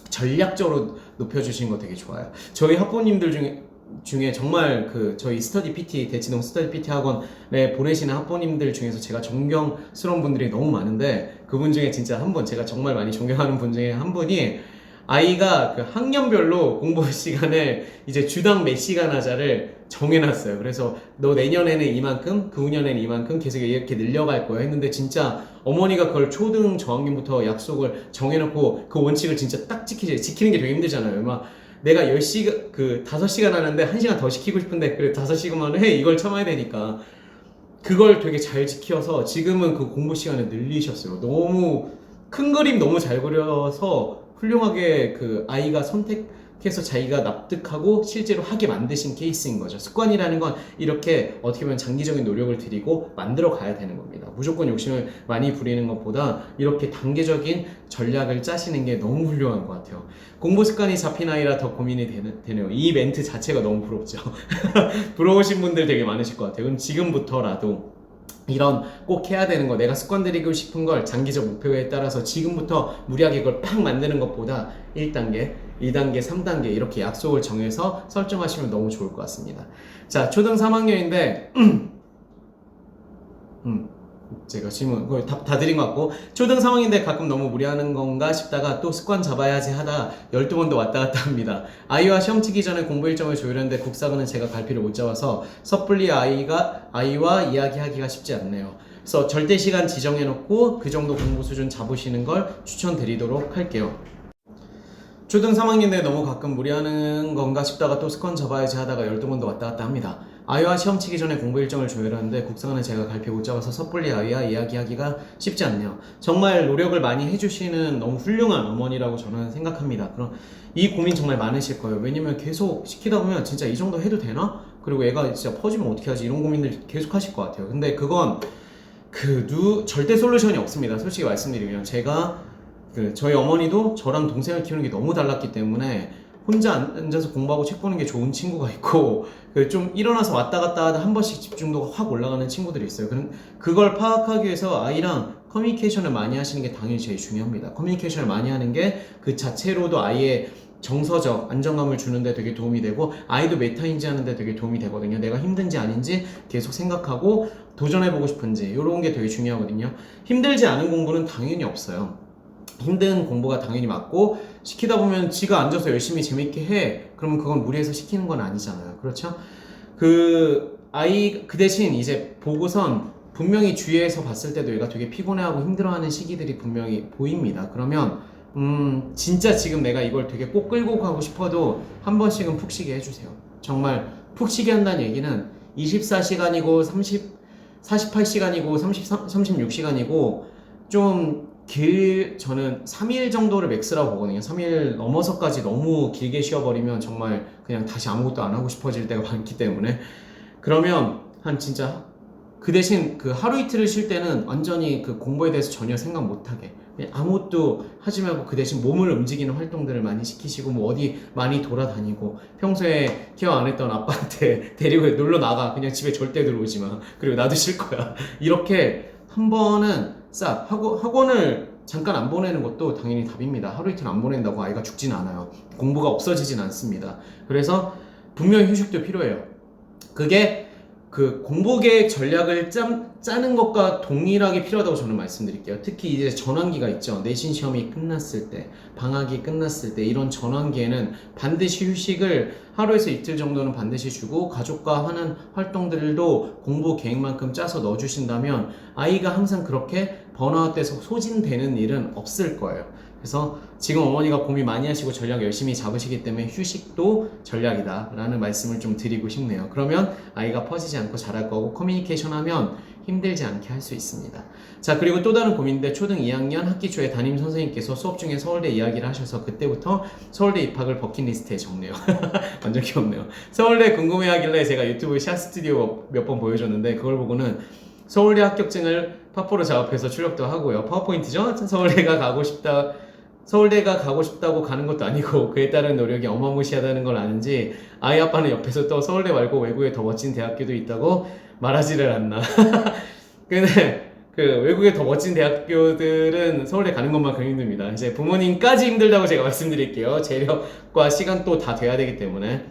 전략적으로 높여주신 거 되게 좋아요. 저희 학부모님들 중에 정말 저희 스터디 PT, 대치동 스터디 PT 학원에 보내시는 학부모님들 중에서 제가 존경스러운 분들이 너무 많은데, 그분 중에 진짜 한 분, 제가 정말 많이 존경하는 분 중에 한 분이 아이가 그 학년별로 공부 시간을 이제 주당 몇 시간 하자를 정해놨어요. 그래서 너 내년에는 이만큼, 그 후년에는 이만큼 계속 이렇게 늘려갈 거야 했는데, 진짜 어머니가 그걸 초등 저학년부터 약속을 정해놓고 그 원칙을 진짜 딱 지키는 게 되게 힘들잖아요. 막 내가 10시간, 5시간 하는데 1시간 더 시키고 싶은데, 그래 5시간만 해, 이걸 참아야 되니까 그걸 되게 잘 지켜서 지금은 그 공부 시간을 늘리셨어요. 너무 큰 그림 너무 잘 그려서 훌륭하게 그 아이가 선택해서 자기가 납득하고 실제로 하게 만드신 케이스인 거죠. 습관이라는 건 이렇게 어떻게 보면 장기적인 노력을 들이고 만들어 가야 되는 겁니다. 무조건 욕심을 많이 부리는 것보다 이렇게 단계적인 전략을 짜시는 게 너무 훌륭한 것 같아요. 공부 습관이 잡힌 아이라 더 고민이 되네요. 이 멘트 자체가 너무 부럽죠. 부러우신 분들 되게 많으실 것 같아요. 그럼 지금부터라도 이런 꼭 해야 되는 거, 내가 습관 들이고 싶은 걸 장기적 목표에 따라서 지금부터 무리하게 그걸 팍 만드는 것보다 1단계, 2단계, 3단계 이렇게 약속을 정해서 설정하시면 너무 좋을 것 같습니다. 자, 초등 3학년인데 제가 질문 거의 다 드린 것 같고, 초등 3학년인데 가끔 너무 무리하는 건가 싶다가 또 습관 잡아야지 하다 12번도 왔다 갔다 합니다. 아이와 시험 치기 전에 공부 일정을 조율했는데 국사근은 제가 갈피를 못 잡아서 섣불리 아이와 이야기하기가 쉽지 않네요. 그래서 절대 시간 지정해놓고 그 정도 공부 수준 잡으시는 걸 추천드리도록 할게요. 초등 3학년인데 너무 가끔 무리하는 건가 싶다가 또 습관 잡아야지 하다가 12번도 왔다 갔다 합니다. 아이와 시험 치기 전에 공부 일정을 조율하는데 국사관은 제가 갈피 못 잡아서 섣불리 아이와 이야기하기가 쉽지 않네요. 정말 노력을 많이 해주시는 너무 훌륭한 어머니라고 저는 생각합니다. 그럼 이 고민 정말 많으실 거예요. 왜냐면 계속 시키다 보면 진짜 이 정도 해도 되나? 그리고 애가 진짜 퍼지면 어떻게 하지? 이런 고민들 계속 하실 것 같아요. 근데 그건 절대 솔루션이 없습니다. 솔직히 말씀드리면 제가 저희 어머니도 저랑 동생을 키우는 게 너무 달랐기 때문에 혼자 앉아서 공부하고 책 보는 게 좋은 친구가 있고, 좀 일어나서 왔다 갔다 하다 한 번씩 집중도가 확 올라가는 친구들이 있어요. 그걸 파악하기 위해서 아이랑 커뮤니케이션을 많이 하시는 게 당연히 제일 중요합니다. 커뮤니케이션을 많이 하는 게 그 자체로도 아이의 정서적 안정감을 주는데 되게 도움이 되고, 아이도 메타인지 하는데 되게 도움이 되거든요. 내가 힘든지 아닌지 계속 생각하고 도전해보고 싶은지, 이런 게 되게 중요하거든요. 힘들지 않은 공부는 당연히 없어요. 힘든 공부가 당연히 맞고, 시키다 보면 지가 앉아서 열심히 재밌게 해, 그러면 그건 무리해서 시키는 건 아니잖아요. 그렇죠? 그 대신 이제 보고선 분명히 주위에서 봤을 때도 얘가 되게 피곤해하고 힘들어하는 시기들이 분명히 보입니다. 그러면 진짜 지금 내가 이걸 되게 꼭 끌고 가고 싶어도 한 번씩은 푹 쉬게 해주세요. 정말 푹 쉬게 한다는 얘기는 24시간이고 48시간이고 36시간이고 저는 3일 정도를 맥스라고 보거든요. 3일 넘어서까지 너무 길게 쉬어버리면 정말 그냥 다시 아무것도 안 하고 싶어질 때가 많기 때문에, 그러면 진짜 그 대신 하루 이틀을 쉴 때는 완전히 공부에 대해서 전혀 생각 못하게 그냥 아무것도 하지 말고 그 대신 몸을 움직이는 활동들을 많이 시키시고, 뭐 어디 많이 돌아다니고, 평소에 케어 안 했던 아빠한테 데리고 놀러 나가, 그냥 집에 절대 들어오지 마, 그리고 나도 쉴 거야, 이렇게 한 번은 싹 학원을 잠깐 안 보내는 것도 당연히 답입니다. 하루 이틀 안 보낸다고 아이가 죽진 않아요. 공부가 없어지진 않습니다. 그래서 분명히 휴식도 필요해요. 그게 공부 계획 전략을 짜는 것과 동일하게 필요하다고 저는 말씀드릴게요. 특히 이제 전환기가 있죠. 내신 시험이 끝났을 때, 방학이 끝났을 때, 이런 전환기에는 반드시 휴식을 하루에서 이틀 정도는 반드시 주고, 가족과 하는 활동들도 공부 계획만큼 짜서 넣어주신다면 아이가 항상 그렇게 번아웃돼서 소진되는 일은 없을 거예요. 그래서 지금 어머니가 고민 많이 하시고 전략 열심히 잡으시기 때문에 휴식도 전략이다 라는 말씀을 좀 드리고 싶네요. 그러면 아이가 퍼지지 않고 잘할 거고, 커뮤니케이션 하면 힘들지 않게 할 수 있습니다. 자, 그리고 또 다른 고민인데, 초등 2학년 학기 초에 담임 선생님께서 수업 중에 서울대 이야기를 하셔서 그때부터 서울대 입학을 버킷리스트에 적네요. 완전 귀엽네요. 서울대 궁금해하길래 제가 유튜브 샷 스튜디오 몇 번 보여줬는데, 그걸 보고는 서울대 합격증을 파4로 작업해서 출력도 하고요. 파워포인트죠? 서울대가 가고 싶다고 가는 것도 아니고 그에 따른 노력이 어마무시하다는 걸 아는지, 아이 아빠는 옆에서 또 서울대 말고 외국에 더 멋진 대학교도 있다고 말하지를 않나. 근데 그 외국의 더 멋진 대학교들은 서울대 가는 것만큼 힘듭니다. 이제 부모님까지 힘들다고 제가 말씀드릴게요. 재력과 시간도 다 돼야 되기 때문에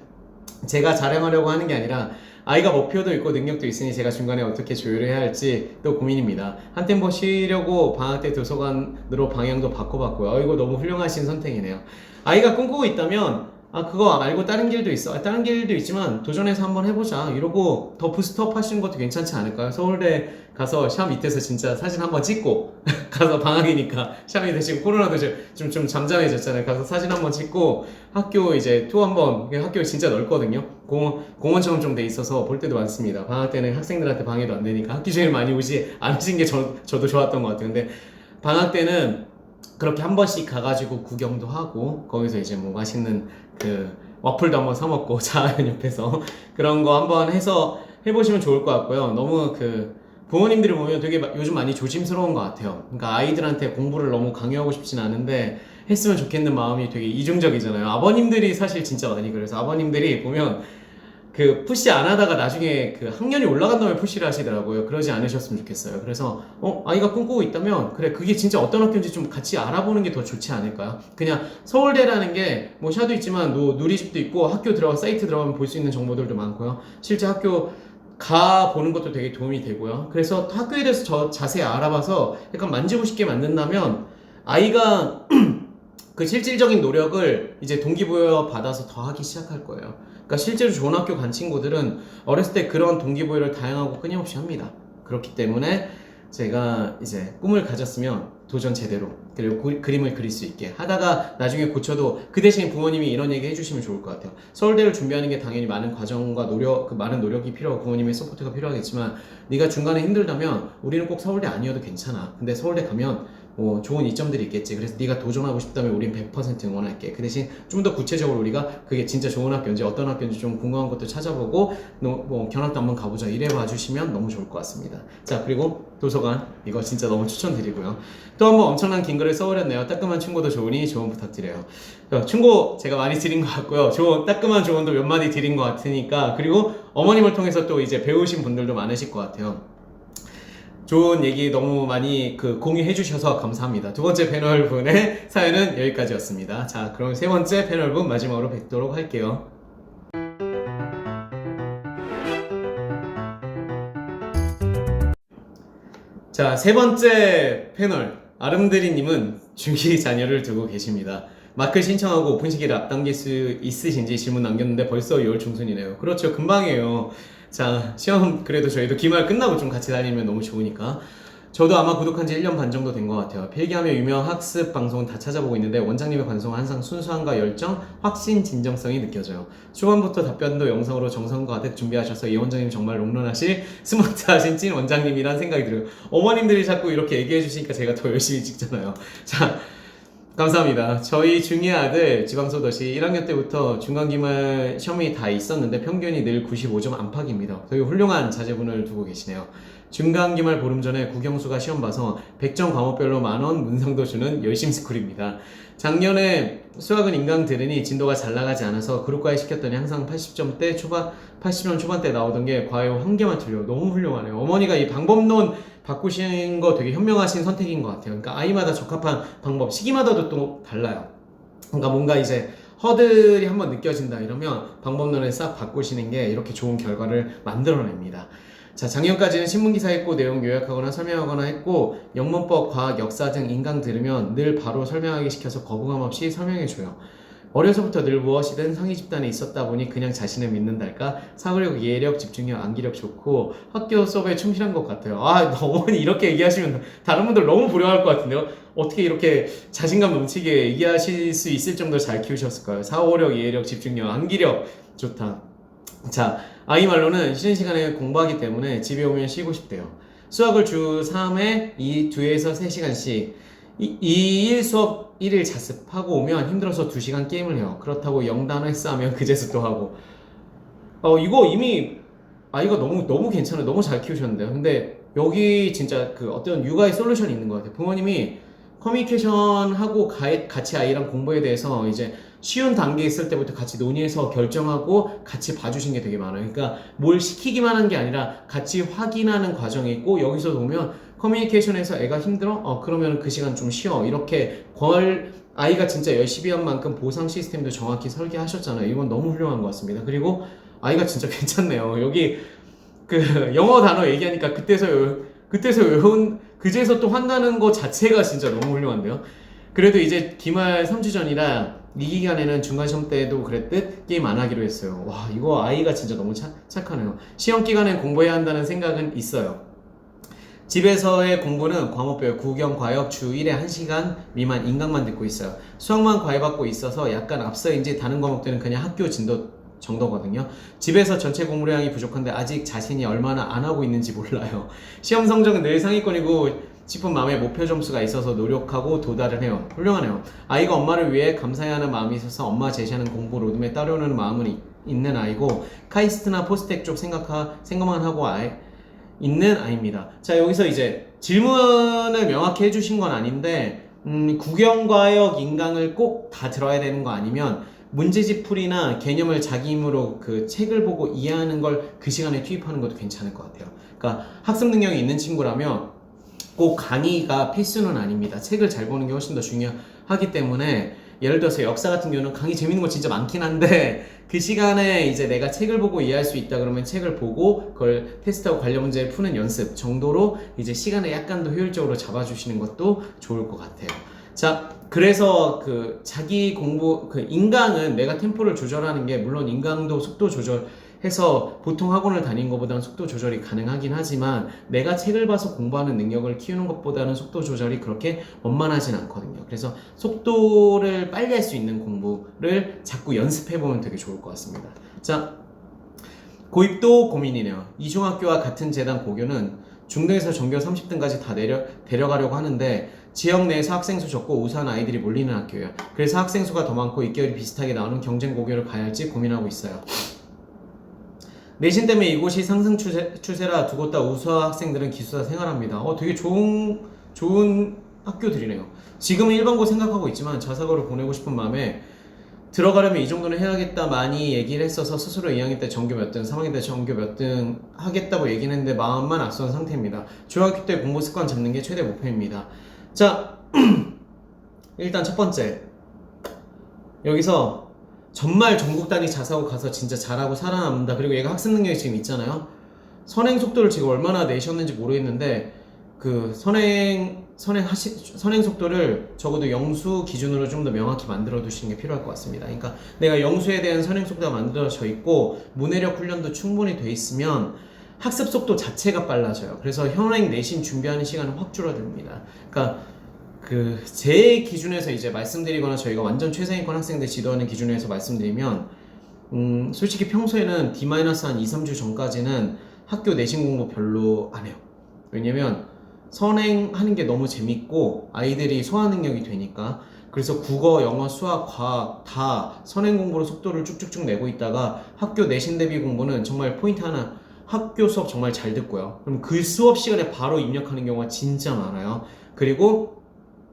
제가 자랑하려고 하는 게 아니라 아이가 목표도 있고 능력도 있으니 제가 중간에 어떻게 조율을 해야 할지 또 고민입니다. 한 템포 쉬려고 방학 때 도서관으로 방향도 바꿔봤고요. 이거 너무 훌륭하신 선택이네요. 아이가 꿈꾸고 있다면 그거 말고 다른 길도 있어. 다른 길도 있지만 도전해서 한번 해보자. 이러고 더 부스트업 하시는 것도 괜찮지 않을까요? 서울대 가서 샵 밑에서 진짜 사진 한번 찍고 가서 방학이니까 샵 밑에 지금 코로나도 좀 잠잠해졌잖아요. 가서 사진 한번 찍고 학교 이제 투어 한번, 학교 진짜 넓거든요. 공원처럼 좀 돼 있어서 볼 때도 많습니다. 방학 때는 학생들한테 방해도 안 되니까 학기 중에 많이 오지 않으신 게 저도 좋았던 것 같아요. 근데 방학 때는 그렇게 한 번씩 가가지고 구경도 하고 거기서 이제 뭐 맛있는 그 와플도 한번 사 먹고 자연 옆에서 그런 거 한번 해서 해보시면 좋을 것 같고요. 너무 그 부모님들이 보면 되게 요즘 많이 조심스러운 것 같아요. 그러니까 아이들한테 공부를 너무 강요하고 싶진 않은데 했으면 좋겠는 마음이 되게 이중적이잖아요. 아버님들이 사실 진짜 많이 그래서 아버님들이 보면 그 푸시 안 하다가 나중에 그 학년이 올라간 다음에 푸시를 하시더라고요. 그러지 않으셨으면 좋겠어요. 그래서 아이가 꿈꾸고 있다면 그래 그게 진짜 어떤 학교인지 좀 같이 알아보는 게 더 좋지 않을까요? 그냥 서울대라는 게 뭐 샤도 있지만 누리집도 있고 학교 들어가 사이트 들어가면 볼 수 있는 정보들도 많고요. 실제 학교 가 보는 것도 되게 도움이 되고요. 그래서 학교에 대해서 자세히 알아봐서 약간 만지고 싶게 만든다면 아이가 그 실질적인 노력을 이제 동기부여 받아서 더 하기 시작할 거예요. 그러니까 실제로 좋은 학교 간 친구들은 어렸을 때 그런 동기부여를 다양하고 끊임없이 합니다. 그렇기 때문에 제가 이제 꿈을 가졌으면 도전 제대로 그리고 그림을 그릴 수 있게 하다가 나중에 고쳐도 그 대신 부모님이 이런 얘기 해주시면 좋을 것 같아요. 서울대를 준비하는 게 당연히 많은 과정과 노력, 그 많은 노력이 필요하고 부모님의 서포트가 필요하겠지만 네가 중간에 힘들다면 우리는 꼭 서울대 아니어도 괜찮아. 근데 서울대 가면 뭐 좋은 이점들이 있겠지. 그래서 네가 도전하고 싶다면 우린 100% 응원할게. 그 대신 좀 더 구체적으로 우리가 그게 진짜 좋은 학교인지 어떤 학교인지 좀 궁금한 것도 찾아보고 뭐 견학도 한번 가보자 이래 봐주시면 너무 좋을 것 같습니다. 자, 그리고 도서관 이거 진짜 너무 추천드리고요. 또 한번 엄청난 긴 글을 써오렸네요. 따끔한 충고도 좋으니 조언 부탁드려요. 충고 제가 많이 드린 것 같고요. 따끔한 조언도 몇 마디 드린 것 같으니까 그리고 어머님을 통해서 또 이제 배우신 분들도 많으실 것 같아요. 좋은 얘기 너무 많이 공유해 주셔서 감사합니다. 두 번째 패널분의 사연은 여기까지였습니다. 자, 그럼 세 번째 패널분 마지막으로 뵙도록 할게요. 자, 세 번째 패널 아름드리님은 중2 자녀를 두고 계십니다. 마크 신청하고 오픈 시기를 앞당길 수 있으신지 질문 남겼는데 벌써 6월 중순이네요. 그렇죠, 금방이에요. 자, 시험 그래도 저희도 기말 끝나고 좀 같이 다니면 너무 좋으니까 저도 아마 구독한 지 1년 반 정도 된 것 같아요. 필기하며 유명 학습 방송은 다 찾아보고 있는데 원장님의 방송은 항상 순수함과 열정, 확신, 진정성이 느껴져요. 초반부터 답변도 영상으로 정성 가득 준비하셔서 이 원장님 정말 롱런하실 스마트하신 찐 원장님이란 생각이 들어요. 어머님들이 자꾸 이렇게 얘기해 주시니까 제가 더 열심히 찍잖아요. 자, 감사합니다. 저희 중2 아들 지방소도시 1학년 때부터 중간기말 시험이 다 있었는데 평균이 늘 95점 안팎입니다. 되게 훌륭한 자제분을 두고 계시네요. 중간기말 보름 전에 국영수가 시험 봐서 100점 과목별로 만원 문상도 주는 열심 스쿨입니다. 작년에 수학은 인강 들으니 진도가 잘 나가지 않아서 그룹과에 시켰더니 항상 80점 초반대 나오던 게 과외 한 개만 틀려. 너무 훌륭하네요. 어머니가 이 방법론 바꾸신 거 되게 현명하신 선택인 것 같아요. 그러니까 아이마다 적합한 방법, 시기마다도 또 달라요. 그러니까 뭔가 이제 허들이 한번 느껴진다 이러면 방법론을 싹 바꾸시는 게 이렇게 좋은 결과를 만들어냅니다. 자, 작년까지는 신문기사 읽고 내용 요약하거나 설명하거나 했고 영문법, 과학, 역사 등 인강 들으면 늘 바로 설명하기 시켜서 거부감 없이 설명해줘요. 어려서부터 늘 무엇이든 상위 집단에 있었다 보니 그냥 자신을 믿는달까? 사고력, 이해력, 집중력, 암기력 좋고 학교 수업에 충실한 것 같아요. 어머니 이렇게 얘기하시면 다른 분들 너무 부러워할 것 같은데요? 어떻게 이렇게 자신감 넘치게 얘기하실 수 있을 정도로 잘 키우셨을까요? 사고력, 이해력, 집중력, 암기력 좋다. 자, 아이 말로는 쉬는 시간에 공부하기 때문에 집에 오면 쉬고 싶대요. 수학을 주 3회 2에서 3시간씩 2일 수업 1일 자습하고 오면 힘들어서 2시간 게임을 해요. 그렇다고 0단어 헬스하면 그제서 또 하고 이거 이미 아이가 너무 괜찮아요. 너무 잘 키우셨는데요. 근데 여기 진짜 어떤 육아의 솔루션이 있는 것 같아요. 부모님이 커뮤니케이션 하고 같이 아이랑 공부에 대해서 이제 쉬운 단계에 있을 때부터 같이 논의해서 결정하고 같이 봐주신 게 되게 많아요. 그러니까 뭘 시키기만 한 게 아니라 같이 확인하는 과정이 있고, 여기서 보면 커뮤니케이션에서 애가 힘들어? 그러면 그 시간 좀 쉬어. 이렇게 아이가 진짜 열심히 한 만큼 보상 시스템도 정확히 설계하셨잖아요. 이건 너무 훌륭한 것 같습니다. 그리고 아이가 진짜 괜찮네요. 여기 그 영어 단어 얘기하니까 그때서 외운, 그제서 또 한다는 거 자체가 진짜 너무 훌륭한데요. 그래도 이제 기말 3주 전이라 이 기간에는 중간 시험 때도 그랬듯 게임 안 하기로 했어요. 와, 이거 아이가 진짜 너무 착하네요. 시험 기간엔 공부해야 한다는 생각은 있어요. 집에서의 공부는 과목별 구경, 과역 주 1회 1시간 미만 인강만 듣고 있어요. 수학만 과외받고 있어서 약간 앞서인지 다른 과목들은 그냥 학교 진도 정도거든요. 집에서 전체 공부량이 부족한데 아직 자신이 얼마나 안 하고 있는지 몰라요. 시험 성적은 늘 상위권이고 싶은 마음에 목표 점수가 있어서 노력하고 도달을 해요. 훌륭하네요. 아이가 엄마를 위해 감사해야 하는 마음이 있어서 엄마 제시하는 공부 로드맵에 따르는 마음은 있는 아이고, 카이스트나 포스텍 쪽 생각만 하고 있는 아이입니다. 자, 여기서 이제 질문을 명확히 해주신 건 아닌데, 구경과역 인강을 꼭 다 들어야 되는 거 아니면 문제집 풀이나 개념을 자기 힘으로 그 책을 보고 이해하는 걸 그 시간에 투입하는 것도 괜찮을 것 같아요. 그러니까 학습 능력이 있는 친구라면 꼭 강의가 필수는 아닙니다. 책을 잘 보는 게 훨씬 더 중요하기 때문에, 예를 들어서 역사 같은 경우는 강의 재밌는 거 진짜 많긴 한데 그 시간에 이제 내가 책을 보고 이해할 수 있다 그러면 책을 보고 그걸 테스트하고 관련 문제 푸는 연습 정도로 이제 시간을 약간 더 효율적으로 잡아주시는 것도 좋을 것 같아요. 자, 그래서 그 자기 공부, 그 인강은 내가 템포를 조절하는 게, 물론 인강도 속도 조절해서 보통 학원을 다닌 것보다는 속도 조절이 가능하긴 하지만 내가 책을 봐서 공부하는 능력을 키우는 것보다는 속도 조절이 그렇게 원만하진 않거든요. 그래서 속도를 빨리 할 수 있는 공부를 자꾸 연습해보면 되게 좋을 것 같습니다. 자, 고입도 고민이네요. 이중학교와 같은 재단 고교는 중등에서 전교 30등까지 다 데려가려고 하는데 지역 내에서 학생 수 적고 우수한 아이들이 몰리는 학교예요. 그래서 학생 수가 더 많고 입결이 비슷하게 나오는 경쟁 고교를 가야 할지 고민하고 있어요. 내신 때문에 이곳이 상승 추세라 두 곳 다 우수한 학생들은 기숙사 생활합니다. 되게 좋은 학교들이네요. 지금은 일반고 생각하고 있지만 자사고를 보내고 싶은 마음에 들어가려면 이 정도는 해야겠다 많이 얘기를 했어서 스스로 2학년 때 전교 몇 등, 3학년 때 전교 몇 등 하겠다고 얘기는 했는데 마음만 앞선 상태입니다. 중학교 때 공부 습관 잡는 게 최대 목표입니다. 자, 일단 첫 번째, 여기서 정말 전국 단위 자사고 가서 진짜 잘하고 살아남는다. 그리고 얘가 학습 능력이 지금 있잖아요. 선행 속도를 지금 얼마나 내셨는지 모르겠는데 그 선행 속도를 적어도 영수 기준으로 좀 더 명확히 만들어 두시는 게 필요할 것 같습니다. 그러니까 내가 영수에 대한 선행 속도가 만들어져 있고 문해력 훈련도 충분히 돼 있으면 학습 속도 자체가 빨라져요. 그래서 현행 내신 준비하는 시간은 확 줄어듭니다. 그러니까 그 제 기준에서 이제 말씀드리거나 저희가 완전 최상위권 학생들 지도하는 기준에서 말씀드리면 솔직히 평소에는 D-한 2, 3주 전까지는 학교 내신 공부 별로 안 해요. 왜냐면 선행하는 게 너무 재밌고 아이들이 소화 능력이 되니까. 그래서 국어, 영어, 수학, 과학 다 선행 공부로 속도를 쭉쭉쭉 내고 있다가 학교 내신 대비 공부는 정말 포인트 하나, 학교 수업 정말 잘 듣고요. 그럼 그 수업 시간에 바로 입력하는 경우가 진짜 많아요. 그리고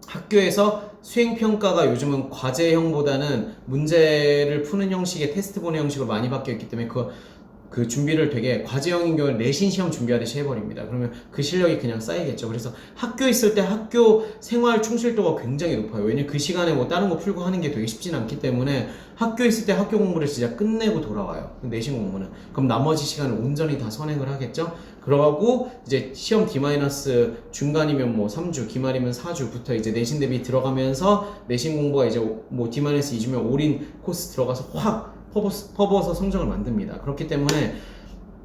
학교에서 수행평가가 요즘은 과제형보다는 문제를 푸는 형식의 테스트 보는 형식으로 많이 바뀌었기 때문에 그 준비를 되게 과제형인 경우는 내신 시험 준비하듯이 해버립니다. 그러면 그 실력이 그냥 쌓이겠죠. 그래서 학교 있을 때 학교 생활 충실도가 굉장히 높아요. 왜냐면 그 시간에 뭐 다른 거 풀고 하는 게 되게 쉽진 않기 때문에 학교 있을 때 학교 공부를 진짜 끝내고 돌아와요. 내신 공부는. 그럼 나머지 시간은 온전히 다 선행을 하겠죠. 그러고 이제 시험 D- 중간이면 뭐 3주, 기말이면 4주부터 이제 내신 대비 들어가면서 내신 공부가 이제 뭐 D-2주면 올인 코스 들어가서 확 퍼부어서 성적을 만듭니다. 그렇기 때문에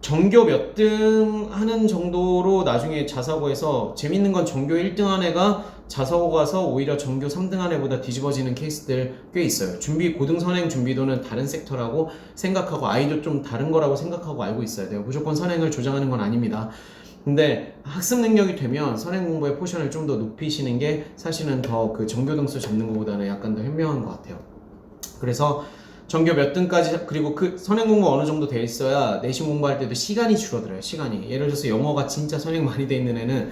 전교 몇 등 하는 정도로 나중에 자사고에서 재밌는 건 전교 1등 한 애가 자사고 가서 오히려 전교 3등 한 애보다 뒤집어지는 케이스들 꽤 있어요. 고등 선행 준비도는 다른 섹터라고 생각하고 아이도 좀 다른 거라고 생각하고 알고 있어야 돼요. 무조건 선행을 조장하는 건 아닙니다. 근데 학습 능력이 되면 선행 공부의 포션을 좀 더 높이시는 게 사실은 더 그 전교 등수 잡는 것보다는 약간 더 현명한 것 같아요. 그래서 전교 몇 등까지, 그리고 그 선행 공부 어느 정도 돼 있어야 내신 공부할 때도 시간이 줄어들어요. 시간이. 예를 들어서 영어가 진짜 선행 많이 돼 있는 애는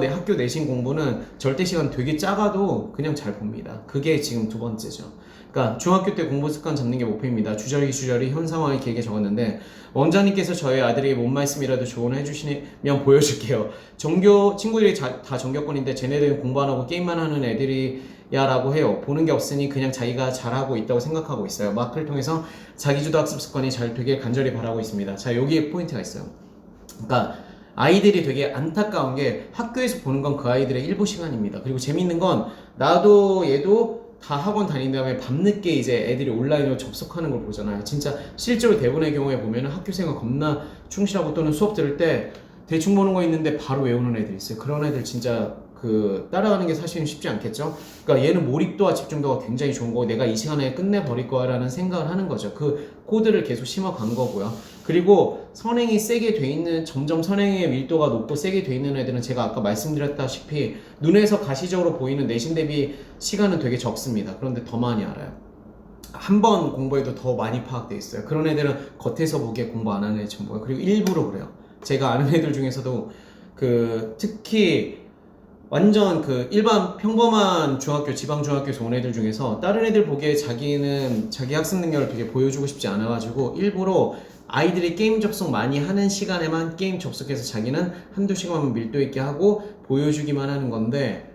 학교 내신 공부는 절대 시간 되게 작아도 그냥 잘 봅니다. 그게 지금 두 번째죠. 그러니까 중학교 때 공부 습관 잡는 게 목표입니다. 주저리 현 상황을 길게 적었는데 원장님께서 저희 아들에게 뭔 말씀이라도 조언을 해주시면 보여줄게요. 전교 친구들이 다 전교권인데 쟤네들은 공부 안 하고 게임만 하는 애들이야 라고 해요. 보는 게 없으니 그냥 자기가 잘하고 있다고 생각하고 있어요. 마크를 통해서 자기주도 학습 습관이 잘 되길 간절히 바라고 있습니다. 자, 여기에 포인트가 있어요. 그러니까 아이들이 되게 안타까운 게 학교에서 보는 건 그 아이들의 일부 시간입니다. 그리고 재밌는 건 나도 얘도 다 학원 다닌 다음에 밤늦게 이제 애들이 온라인으로 접속하는 걸 보잖아요. 진짜 실제로 대부분의 경우에 보면은 학교 생활 겁나 충실하고 또는 수업 들을 때 대충 보는 거 있는데 바로 외우는 애들 있어요. 그런 애들 진짜 따라가는 게 사실은 쉽지 않겠죠. 그러니까 얘는 몰입도와 집중도가 굉장히 좋은 거고 내가 이 시간에 끝내버릴 거야라는 생각을 하는 거죠. 그 코드를 계속 심어간 거고요. 그리고 선행이 세게 돼 있는, 점점 선행의 밀도가 높고 세게 돼 있는 애들은 제가 아까 말씀드렸다시피 눈에서 가시적으로 보이는 내신 대비 시간은 되게 적습니다. 그런데 더 많이 알아요. 한 번 공부해도 더 많이 파악돼 있어요. 그런 애들은 겉에서 보기에 공부 안 하는 애 전부예요. 그리고 일부러 그래요. 제가 아는 애들 중에서도 특히 완전 일반 평범한 중학교, 지방 중학교에서 온 애들 중에서 다른 애들 보기에 자기는 자기 학습 능력을 되게 보여주고 싶지 않아가지고 일부러 아이들이 게임 접속 많이 하는 시간에만 게임 접속해서 자기는 한두 시간만 밀도 있게 하고 보여주기만 하는 건데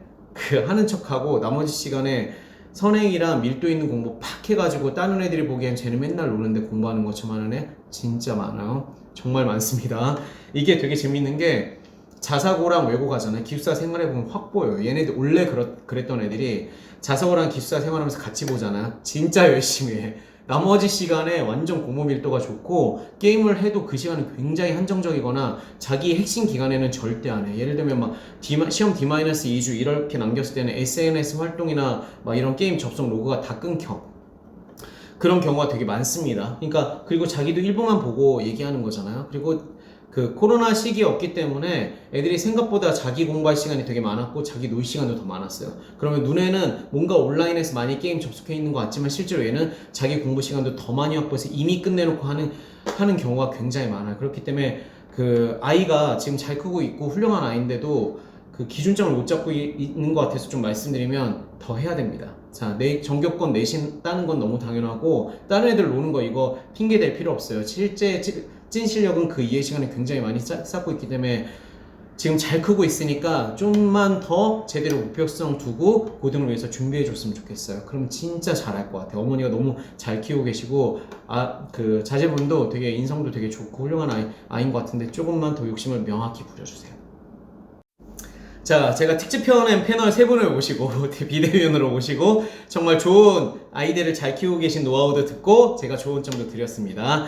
하는 척하고 나머지 시간에 선행이랑 밀도 있는 공부 팍 해가지고 다른 애들이 보기엔 쟤는 맨날 노는데 공부하는 것처럼 하는 애 진짜 많아요. 정말 많습니다. 이게 되게 재밌는 게 자사고랑 외고가잖아요. 기숙사 생활해보면 확 보여요. 얘네들 원래 그랬던 애들이 자사고랑 기숙사 생활하면서 같이 보잖아요. 진짜 열심히 해. 나머지 시간에 완전 공부 밀도가 좋고 게임을 해도 그 시간은 굉장히 한정적이거나 자기 핵심 기간에는 절대 안 해. 예를 들면 막 시험 D-2주 이렇게 남겼을 때는 SNS 활동이나 막 이런 게임 접속 로그가 다 끊겨. 그런 경우가 되게 많습니다. 그러니까 그리고 자기도 일부만 보고 얘기하는 거잖아요. 그리고 코로나 시기였기 때문에 애들이 생각보다 자기 공부할 시간이 되게 많았고 자기 놀 시간도 더 많았어요. 그러면 눈에는 뭔가 온라인에서 많이 게임 접속해 있는 것 같지만 실제로 얘는 자기 공부 시간도 더 많이 확보해서 이미 끝내놓고 하는 경우가 굉장히 많아요. 그렇기 때문에 아이가 지금 잘 크고 있고 훌륭한 아이인데도 기준점을 못 잡고 있는 것 같아서 좀 말씀드리면 더 해야 됩니다. 자, 전교권 내신 따는 건 너무 당연하고 다른 애들 노는 거 이거 핑계 댈 필요 없어요. 실제 찐 실력은 그 이해 시간을 굉장히 많이 쌓고 있기 때문에 지금 잘 크고 있으니까 좀만 더 제대로 목표성 두고 고등을 위해서 준비해 줬으면 좋겠어요. 그럼 진짜 잘할 것 같아요. 어머니가 너무 잘 키우고 계시고 자제분도 되게 인성도 되게 좋고 훌륭한 아이인 것 같은데 조금만 더 욕심을 명확히 부려주세요. 자, 제가 특집편엔 패널 3분을 모시고 비대면으로 모시고 정말 좋은 아이들을 잘 키우고 계신 노하우도 듣고 제가 좋은 점도 드렸습니다.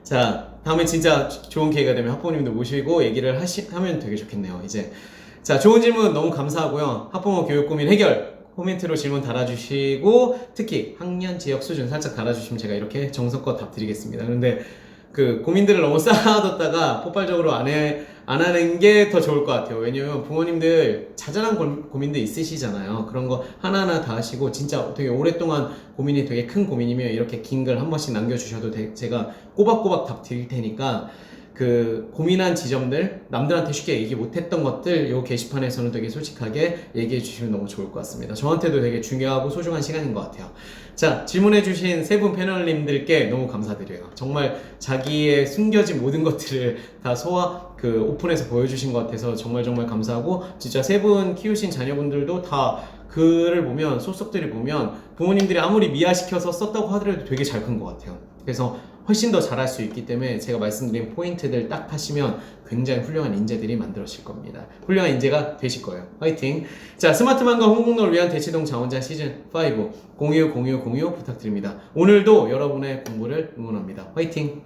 자, 다음에 진짜 좋은 기회가 되면 학부모님도 모시고 얘기를 하면 되게 좋겠네요. 자, 좋은 질문 너무 감사하고요. 학부모 교육 고민 해결 코멘트로 질문 달아주시고 특히 학년 지역 수준 살짝 달아주시면 제가 이렇게 정성껏 답 드리겠습니다. 그런데 고민들을 너무 쌓아뒀다가 폭발적으로 안 하는 게 더 좋을 것 같아요. 왜냐면 부모님들 자잘한 고민들 있으시잖아요. 그런 거 하나하나 다 하시고 진짜 되게 오랫동안 고민이 되게 큰 고민이면 이렇게 긴 글 한 번씩 남겨주셔도 제가 꼬박꼬박 답 드릴 테니까 고민한 지점들, 남들한테 쉽게 얘기 못했던 것들 요 게시판에서는 되게 솔직하게 얘기해 주시면 너무 좋을 것 같습니다. 저한테도 되게 중요하고 소중한 시간인 것 같아요. 자, 질문해 주신 3분 패널님들께 너무 감사드려요. 정말 자기의 숨겨진 모든 것들을 다 오픈해서 보여주신 것 같아서 정말 감사하고 진짜 3분 키우신 자녀분들도 다 글을 보면 소속들을 보면 부모님들이 아무리 미화시켜서 썼다고 하더라도 되게 잘 큰 것 같아요. 그래서 훨씬 더 잘할 수 있기 때문에 제가 말씀드린 포인트들 딱 하시면 굉장히 훌륭한 인재들이 만들어질 겁니다. 훌륭한 인재가 되실 거예요. 화이팅! 자, 스마트맘과 홍콩노를 위한 대치동 자원자 시즌5 공유 부탁드립니다. 오늘도 여러분의 공부를 응원합니다. 화이팅!